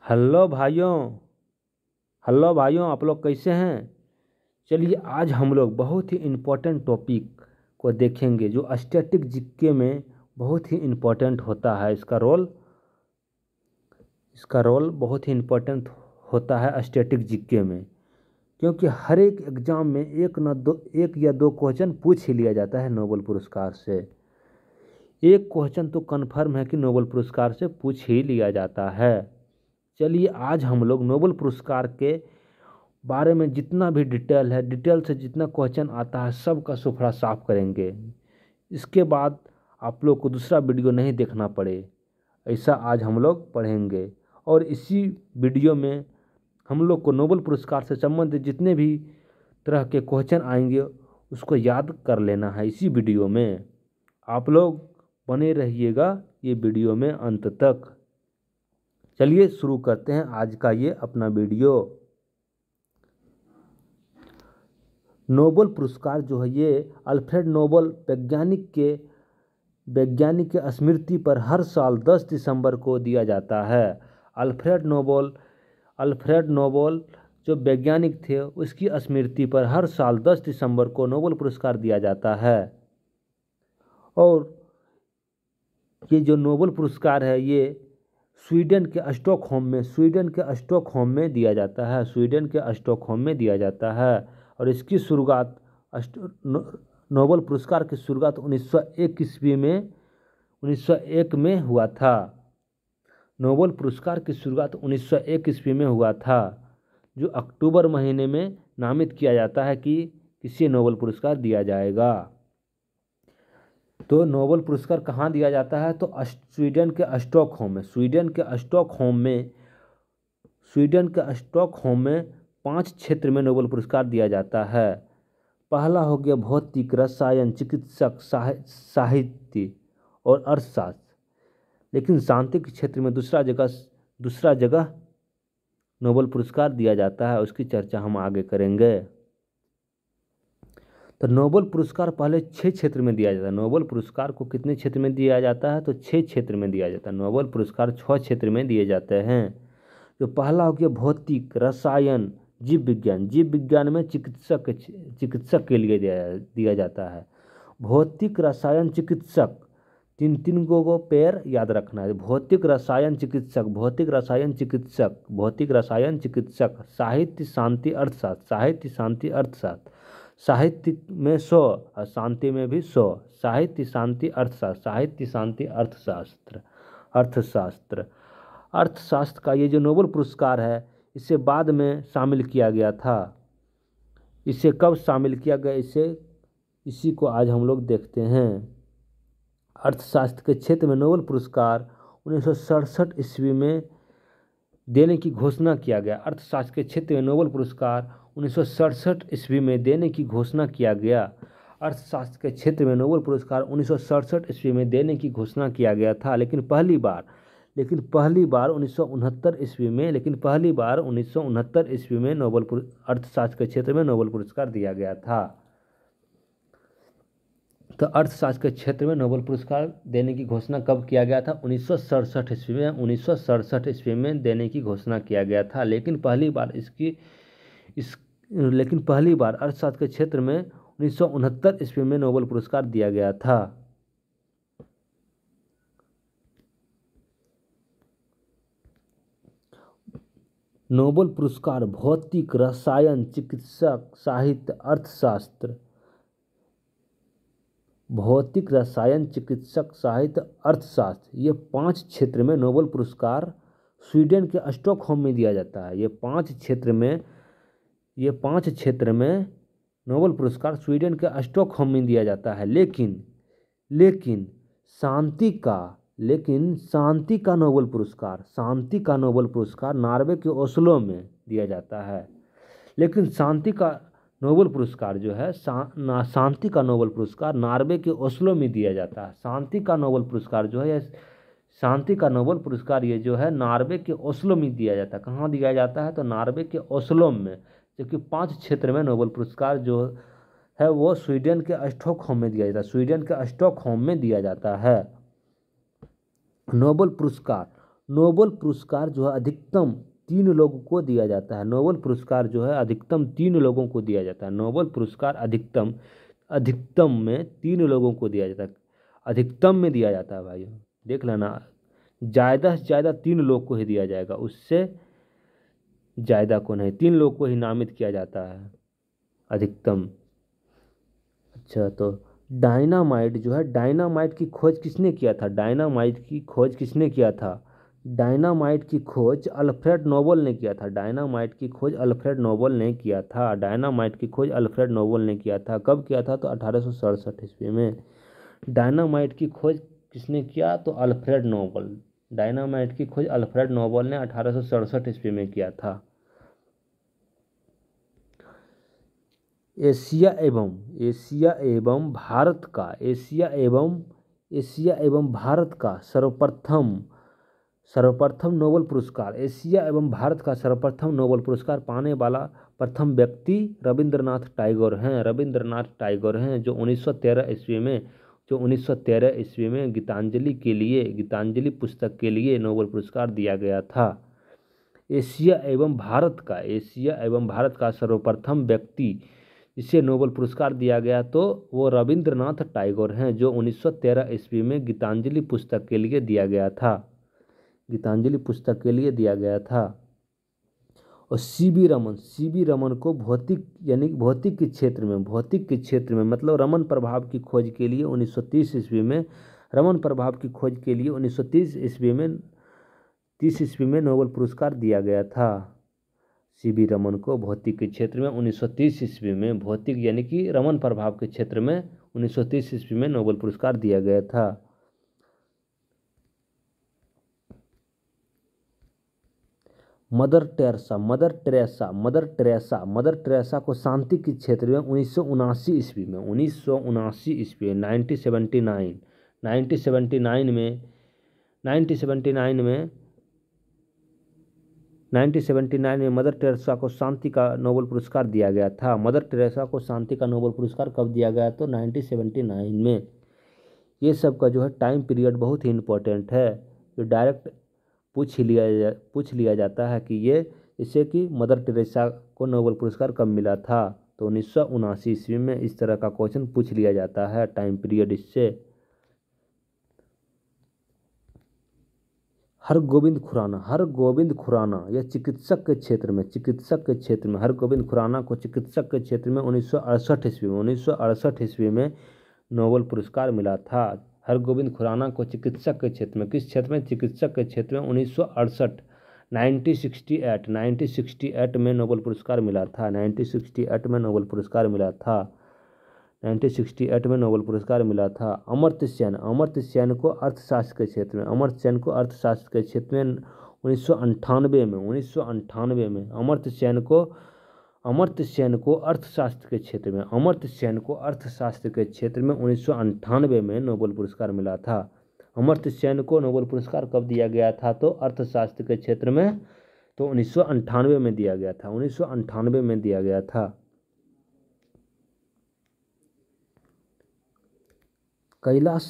Hello भाइयों। आप लोग कैसे हैं। चलिए आज हम लोग बहुत ही इम्पोर्टेंट टॉपिक को देखेंगे जो स्टैटिक जीके में बहुत ही इम्पोर्टेंट होता है। इसका रोल बहुत ही इम्पोर्टेंट होता है स्टैटिक जीके में, क्योंकि हर एक एग्ज़ाम में एक या दो क्वेश्चन पूछ ही लिया जाता है नोबेल पुरस्कार से। एक क्वेश्चन तो कन्फर्म है कि नोबेल पुरस्कार से पूछ ही लिया जाता है। चलिए आज हम लोग नोबेल पुरस्कार के बारे में जितना भी डिटेल से जितना क्वेश्चन आता है सब का सुफड़ा साफ करेंगे। इसके बाद आप लोग को दूसरा वीडियो नहीं देखना पड़े, ऐसा आज हम लोग पढ़ेंगे। और इसी वीडियो में हम लोग को नोबेल पुरस्कार से संबंधित जितने भी तरह के क्वेश्चन आएंगे उसको याद कर लेना है। इसी वीडियो में आप लोग बने रहिएगा ये वीडियो में अंत तक। चलिए शुरू करते हैं आज का ये अपना वीडियो। नोबेल पुरस्कार जो है ये अल्फ्रेड नोबेल वैज्ञानिक के स्मृति पर हर साल 10 दिसंबर को दिया जाता है। अल्फ्रेड नोबेल जो वैज्ञानिक थे उसकी स्मृति पर हर साल 10 दिसंबर को नोबेल पुरस्कार दिया जाता है। और ये जो नोबेल पुरस्कार है ये स्वीडन के स्टॉकहोम में दिया जाता है। और इसकी शुरुआत नोबेल पुरस्कार की शुरुआत 1901 में हुआ था। नोबेल पुरस्कार की शुरुआत 1901 ईस्वी में हुआ था, जो अक्टूबर महीने में नामित किया जाता है कि किसी नोबेल पुरस्कार दिया जाएगा। तो नोबेल पुरस्कार कहाँ दिया जाता है, तो स्वीडन के स्टॉकहोम में 5 क्षेत्र में नोबेल पुरस्कार दिया जाता है। पहला हो गया भौतिक, रसायन, चिकित्सक, साहित्य और अर्थशास्त्र। लेकिन शांति के क्षेत्र में दूसरा जगह नोबेल पुरस्कार दिया जाता है, उसकी चर्चा हम आगे करेंगे। तो नोबेल पुरस्कार पहले 6 क्षेत्र में दिया जाता है। नोबेल पुरस्कार को कितने क्षेत्र में दिया जाता है, तो 6 क्षेत्र में दिया जाता है। नोबेल पुरस्कार 6 क्षेत्र में दिए जाते हैं। जो पहला हो गया भौतिक, रसायन, जीव विज्ञान में चिकित्सक के लिए दिया जाता है। भौतिक, रसायन, चिकित्सक, तीन को पैर याद रखना है। भौतिक रसायन चिकित्सक। साहित्य, शांति, अर्थशास्त्र। साहित्य में 100 और शांति में भी 100। साहित्य, शांति, अर्थशास्त्र। अर्थशास्त्र का ये जो नोबेल पुरस्कार है इसे बाद में शामिल किया गया था। इसे कब शामिल किया गया, इसी को आज हम लोग देखते हैं। अर्थशास्त्र के क्षेत्र में नोबेल पुरस्कार 1967 ईस्वी में देने की घोषणा किया गया। अर्थशास्त्र के क्षेत्र में नोबेल पुरस्कार 1967 ईस्वी में देने की घोषणा किया गया। अर्थशास्त्र के क्षेत्र में नोबेल पुरस्कार 1967 ईस्वी में देने की घोषणा किया गया था, लेकिन पहली बार 1969 ईस्वी में अर्थशास्त्र के क्षेत्र में नोबेल पुरस्कार दिया गया था। तो अर्थशास्त्र के क्षेत्र में नोबेल पुरस्कार देने की घोषणा कब किया गया था, 1967 ईस्वी में देने की घोषणा किया गया था। लेकिन पहली बार अर्थशास्त्र के क्षेत्र में 1969 ईस्वी में नोबेल पुरस्कार दिया गया था। नोबेल पुरस्कार भौतिक, रसायन, चिकित्सक, साहित्य, अर्थशास्त्र। ये 5 क्षेत्र में नोबेल पुरस्कार स्वीडन के स्टॉकहोम में दिया जाता है। ये 5 क्षेत्र में नोबेल पुरस्कार स्वीडन के स्टॉकहोम में दिया जाता है। लेकिन शांति का नोबेल पुरस्कार नॉर्वे के ओस्लो में दिया जाता है। लेकिन शांति का नोबेल पुरस्कार नॉर्वे के ओस्लो में दिया जाता है। शांति का नोबेल पुरस्कार ये जो है नॉर्वे के ओस्लो में दिया जाता है। कहाँ दिया जाता है, तो नॉर्वे के ओस्लो में। जबकि 5 क्षेत्र में नोबेल पुरस्कार जो है वो स्वीडन के स्टॉकहोम में दिया जाता है। नोबेल नोबेल पुरस्कार जो है अधिकतम 3 लोगों को दिया जाता है। नोबेल पुरस्कार जो है अधिकतम 3 लोगों को दिया जाता है। नोबेल पुरस्कार अधिकतम अधिकतम में 3 लोगों को दिया जाता है। अधिकतम में दिया जाता है भाई, देख लेना। ज़्यादा से ज़्यादा 3 लोग को ही दिया जाएगा, उससे ज़्यादा को नहीं। 3 लोग को ही नामित किया जाता है अधिकतम। अच्छा, तो डायनामाइट जो है, डायनामाइट की खोज किसने किया था? डायनामाइट की खोज किसने किया था? डायनामाइट की खोज अल्फ्रेड नोबेल ने किया था। डायनामाइट की खोज अल्फ्रेड नोबेल ने किया था। डायनामाइट की खोज अल्फ्रेड नोबेल ने किया था। कब किया था? तो 1867 ईस्वी में। डायनामाइट की खोज किसने किया? तो अल्फ्रेड नोबेल। डायनामाइट की खोज अल्फ्रेड नोबेल ने 1867 ईस्वी में किया था। एशिया एवं भारत का सर्वप्रथम नोबेल पुरस्कार। एशिया एवं भारत का सर्वप्रथम नोबेल पुरस्कार पाने वाला प्रथम व्यक्ति रविंद्रनाथ टैगोर हैं। रविंद्रनाथ टैगोर हैं, जो 1913 ईस्वी में गीतांजलि पुस्तक के लिए नोबेल पुरस्कार दिया गया था। एशिया एवं भारत का सर्वप्रथम व्यक्ति जिसे नोबेल पुरस्कार दिया गया, तो वो रविंद्रनाथ टैगोर हैं, जो 1913 ईस्वी में गीतांजलि पुस्तक के लिए दिया गया था। गीतांजलि पुस्तक के लिए दिया गया था। और सीवी रमन को भौतिक के क्षेत्र में मतलब रमन प्रभाव की खोज के लिए 1930 ईस्वी में 30 ईस्वी में नोबेल पुरस्कार दिया गया था। सीवी रमन को भौतिक के क्षेत्र में 1930 ईस्वी में रमन प्रभाव के क्षेत्र में 1930 ईस्वी में नोबेल पुरस्कार दिया गया था। मदर टेरेसा को शांति के क्षेत्र में 1979 ईस्वी में 1979 में मदर टेरेसा को शांति का नोबेल पुरस्कार दिया गया था। मदर टेरेसा को शांति का नोबेल पुरस्कार कब दिया गया? तो 1979 में। ये सब का जो है टाइम पीरियड बहुत ही इम्पोर्टेंट है, जो डायरेक्ट पूछ लिया जाता है कि ये इससे कि मदर टेरेसा को नोबेल पुरस्कार कब मिला था। तो 1979 ईस्वी में इस तरह का क्वेश्चन पूछ लिया जाता है, टाइम पीरियड इससे। हरगोविंद खुराना यह चिकित्सक के क्षेत्र में हरगोविंद खुराना को चिकित्सक के क्षेत्र में 1968 ईस्वी में नोबेल पुरस्कार मिला था। हरगोविंद खुराना को चिकित्सक के क्षेत्र में, किस क्षेत्र में? चिकित्सक के क्षेत्र में 1968 में नोबेल पुरस्कार मिला था। 1968 में नोबेल पुरस्कार मिला था। अमर्त्य सेन को अर्थशास्त्र के क्षेत्र में 1998 में अमर्त्य सेन को अर्थशास्त्र के क्षेत्र में 1998 में नोबेल पुरस्कार मिला था। अमर्त्य सेन को नोबेल पुरस्कार कब दिया गया था? तो अर्थशास्त्र के क्षेत्र में, तो 1998 में दिया गया था। कैलाश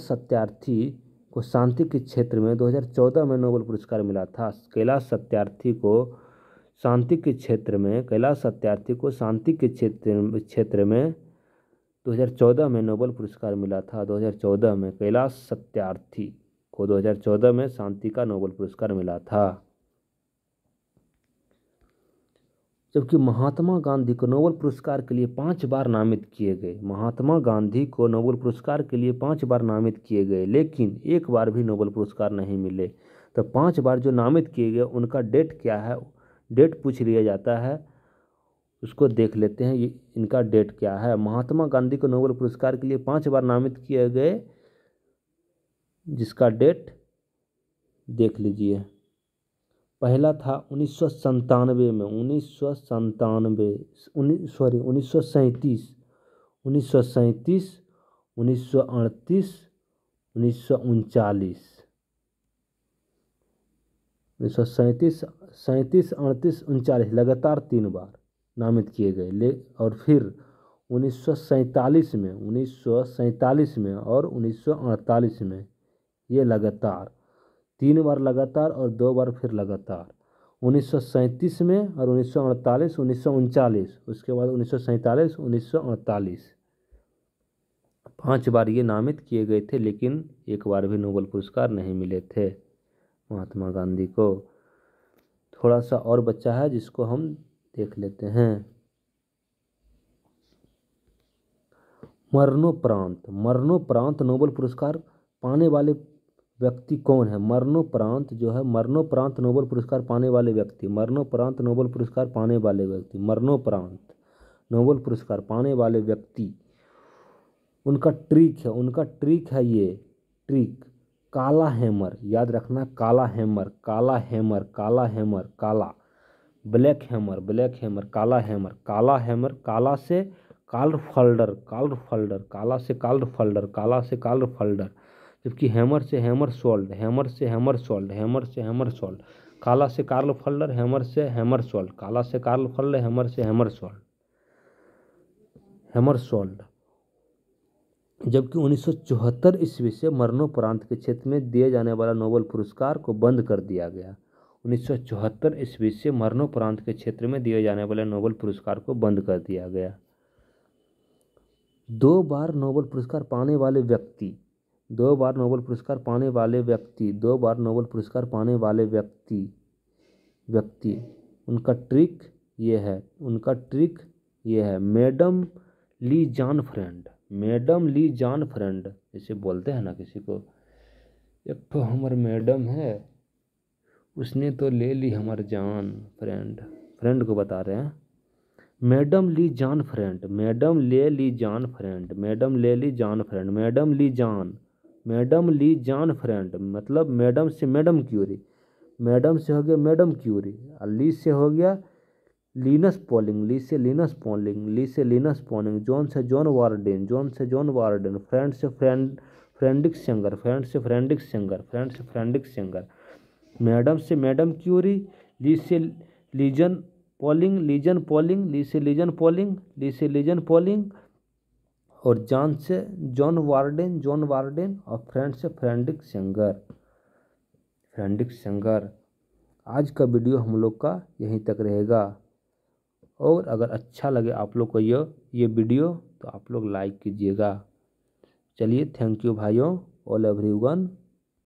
सत्यार्थी को शांति के क्षेत्र में 2014 में नोबेल पुरस्कार मिला था। कैलाश सत्यार्थी को शांति के क्षेत्र में 2014 में नोबेल पुरस्कार मिला था। 2014 में कैलाश सत्यार्थी को 2014 में शांति का नोबेल पुरस्कार मिला था। जबकि महात्मा गांधी को नोबेल पुरस्कार के लिए 5 बार नामित किए गए। महात्मा गांधी को नोबेल पुरस्कार के लिए 5 बार नामित किए गए, लेकिन एक बार भी नोबेल पुरस्कार नहीं मिले। तो 5 बार जो नामित किए गए उनका डेट क्या है? डेट पूछ लिया जाता है, उसको देख लेते हैं। ये इनका डेट क्या है? महात्मा गांधी को नोबेल पुरस्कार के लिए 5 बार नामित किए गए, जिसका डेट देख लीजिए। पहला था 1997 में 1937, 1937, 1938, 1939, 1939 लगातार 3 बार नामित किए गए। और फिर 1947 में और 1948 में ये लगातार 3 बार लगातार और 2 बार फिर लगातार, 1937 में और 1948, 1939, उसके बाद 1947, 1948। 5 बार ये नामित किए गए थे, लेकिन एक बार भी नोबेल पुरस्कार नहीं मिले थे महात्मा गांधी को। थोड़ा सा और बच्चा है जिसको हम देख लेते हैं। मरणोपरांत नोबेल पुरस्कार पाने वाले व्यक्ति कौन है? मरणोपरांत जो है, मरणोपरांत नोबेल पुरस्कार पाने वाले व्यक्ति, मरणोपरांत नोबेल पुरस्कार पाने वाले व्यक्ति, मरणोपरांत नोबेल पुरस्कार पाने वाले व्यक्ति, उनका ट्रिक है ये ट्रिक, काला हैमर, याद रखना, काला हैमर, काला हैमर, काला हैमर, काला, ब्लैक हैमर, ब्लैक हैमर, काला हैमर, काला हैमर, काला से कार्ल फोल्डर, कार्ल फोल्डर, काला से कार्ल फोल्डर, काला से कार्ल फोल्डर, जबकि हैमर से हैमर सोल्ड, हैमर से हैमर सोल्ड, हैमर से हैमर सोल्ड, काला से कार्ल फोल्डर, हैमर से हैमर सोल्ड, काला से कार्ल फोल्डर, हैमर से हैमर सोल्ड, हैमर सोल्ड। जबकि 1974 ईस्वी से मरणोपरांत के क्षेत्र में दिए जाने वाला नोबेल पुरस्कार को बंद कर दिया गया। 1974 ईस्वी से मरणोपरांत के क्षेत्र में दिए जाने वाले नोबेल पुरस्कार को बंद कर दिया गया। 2 बार नोबेल पुरस्कार पाने वाले व्यक्ति, 2 बार नोबेल पुरस्कार पाने वाले व्यक्ति, 2 बार नोबेल पुरस्कार पाने वाले व्यक्ति, उनका ट्रिक ये है, मैडम ली जान फ्रेंड, मैडम ली जान फ्रेंड, जैसे बोलते हैं ना किसी को, एक तो हमार मैडम है, उसने तो ले ली हमार जान, फ्रेंड को बता रहे हैं। मैडम ली जान फ्रेंड, मैडम ले ली जान फ्रेंड, मैडम ले ली जान फ्रेंड, मैडम ली जान फ्रेंड, मतलब मैडम से मैडम क्यूरी, मैडम से हो गया मैडम क्यूरी, और ली से हो गया लीनस पॉलिंग, ली से लीनस पॉलिंग, ली से लीनस पॉलिंग, जॉन से जॉन वार्डेन, जॉन से जॉन वार्डेन, फ्रेंड से फ्रेंडिक सेंगर, फ्रेंड से फ्रेंडिक सेंगर, फ्रेंड से फ्रेंडिक सेंगर, मैडम से मैडम क्यूरी, ली से लीजन पॉलिंग, लीजन पॉलिंग, ली से लीजन पॉलिंग, ली से लीजन पॉलिंग, और जॉन से जॉन वार्डेन, जॉन वार्डेन, और फ्रेंड से फ्रेंडिक सेंगर, फ्रेंडिक सेंगर। आज का वीडियो हम लोग का यहीं तक रहेगा, और अगर अच्छा लगे आप लोग को ये वीडियो तो आप लोग लाइक कीजिएगा। चलिए, थैंक यू भाइयों, ऑल एवरीवन।